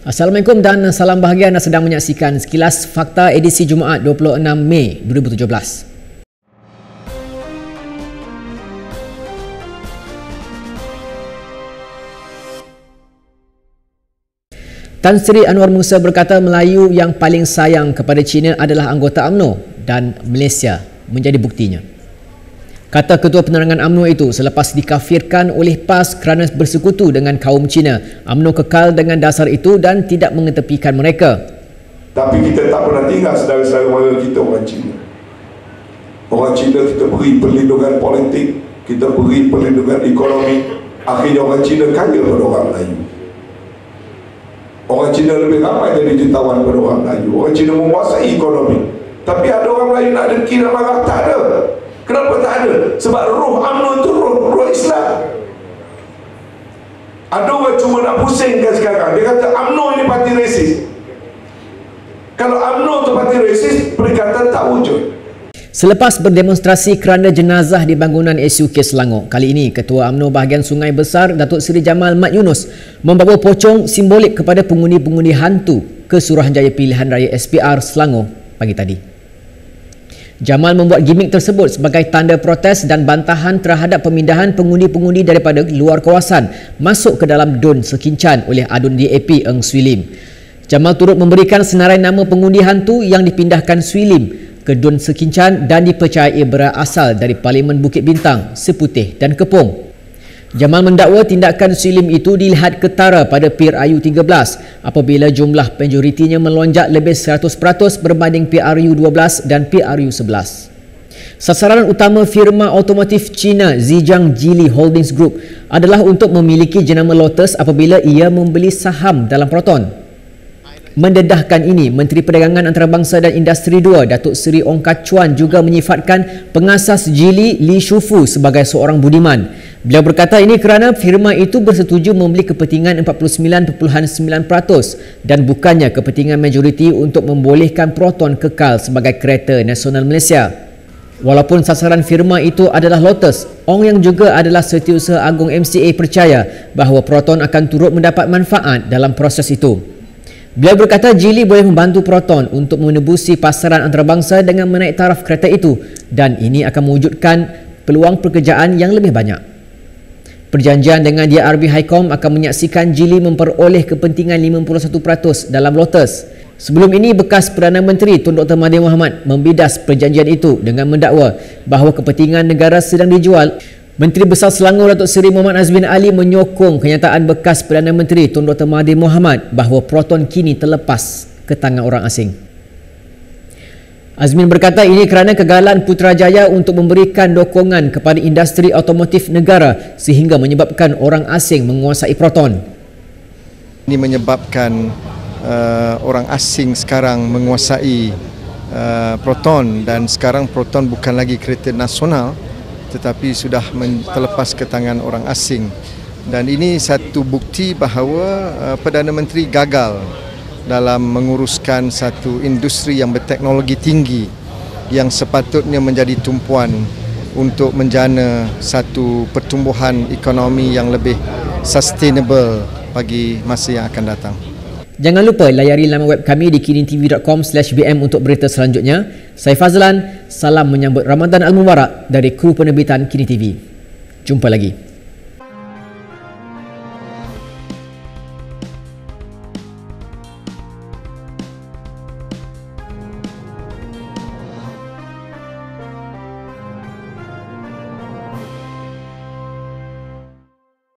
Assalamualaikum dan salam bahagia. Anda sedang menyaksikan Sekilas Fakta edisi Jumaat 26 Mei 2017. Tan Sri Anwar Musa berkata Melayu yang paling sayang kepada China adalah anggota UMNO dan Malaysia menjadi buktinya. Kata Ketua Penerangan UMNO itu selepas dikafirkan oleh PAS kerana bersekutu dengan kaum Cina. UMNO kekal dengan dasar itu dan tidak mengetepikan mereka. Tapi kita tak pernah tinggal saudara-saudara mara kita orang Cina. Orang Cina kita beri perlindungan politik, kita beri perlindungan ekonomi. Akhirnya orang Cina kaya pada orang Melayu. Orang Cina lebih ramai jadi jutawan pada orang Melayu. Orang Cina menguasai ekonomi. Tapi ada orang Melayu nak dengki nak marah? Tak ada. Kenapa tak ada? Sebab roh UMNO itu roh Islam. Ada orang cuma nak pusingkan sekarang. Dia kata UMNO ini parti resis. Kalau UMNO itu parti resis, perikatan tak wujud. Selepas berdemonstrasi kerana jenazah di bangunan SUK Selangor, kali ini Ketua UMNO bahagian Sungai Besar Datuk Seri Jamal Mat Yunus membawa pocong simbolik kepada pengundi-pengundi hantu ke Suruhanjaya Pilihan Raya SPR Selangor pagi tadi. Jamal membuat gimmick tersebut sebagai tanda protes dan bantahan terhadap pemindahan pengundi-pengundi daripada luar kawasan masuk ke dalam Dun Sekincan oleh Adun DAP Eng Swee Lim. Jamal turut memberikan senarai nama pengundi hantu yang dipindahkan Swee Lim ke Dun Sekincan dan dipercayai berasal dari Parlimen Bukit Bintang, Seputih dan Kepong. Jamal mendakwa tindakan Swee Lim itu dilihat ketara pada PRU 13 apabila jumlah majoritinya melonjak lebih 100% berbanding PRU 12 dan PRU 11. Sasaran utama firma otomotif China Zhejiang Geely Holdings Group adalah untuk memiliki jenama Lotus apabila ia membeli saham dalam Proton. Mendedahkan ini, Menteri Perdagangan Antarabangsa dan Industri 2 Datuk Seri Ong Kah Chuan juga menyifatkan pengasas Geely Li Shufu sebagai seorang budiman. Beliau berkata ini kerana firma itu bersetuju membeli kepentingan 49.9% dan bukannya kepentingan majoriti untuk membolehkan Proton kekal sebagai kereta nasional Malaysia. Walaupun sasaran firma itu adalah Lotus, Ong yang juga adalah Setiausaha Agung MCA percaya bahawa Proton akan turut mendapat manfaat dalam proses itu. Beliau berkata Geely boleh membantu Proton untuk menebusi pasaran antarabangsa dengan menaik taraf kereta itu dan ini akan mewujudkan peluang pekerjaan yang lebih banyak. Perjanjian dengan DRB Highcom akan menyaksikan Geely memperoleh kepentingan 51% dalam Lotus. Sebelum ini, bekas Perdana Menteri Tun Dr. Mahathir Mohamad membidas perjanjian itu dengan mendakwa bahawa kepentingan negara sedang dijual. Menteri Besar Selangor Datuk Seri Muhammad Azmin Ali menyokong kenyataan bekas Perdana Menteri Tun Dr. Mahathir Mohamad bahawa Proton kini terlepas ke tangan orang asing. Azmin berkata ini kerana kegagalan Putrajaya untuk memberikan dokongan kepada industri otomotif negara sehingga menyebabkan orang asing menguasai Proton. Ini menyebabkan orang asing sekarang menguasai Proton dan sekarang Proton bukan lagi kereta nasional tetapi sudah terlepas ke tangan orang asing. Dan ini satu bukti bahawa Perdana Menteri gagal dalam menguruskan satu industri yang berteknologi tinggi yang sepatutnya menjadi tumpuan untuk menjana satu pertumbuhan ekonomi yang lebih sustainable bagi masa yang akan datang. Jangan lupa layari laman web kami di kinitv.com/bm untuk berita selanjutnya. Saya Fazlan, salam menyambut Ramadan Al-Mubarak dari kru penerbitan Kini TV. Jumpa lagi.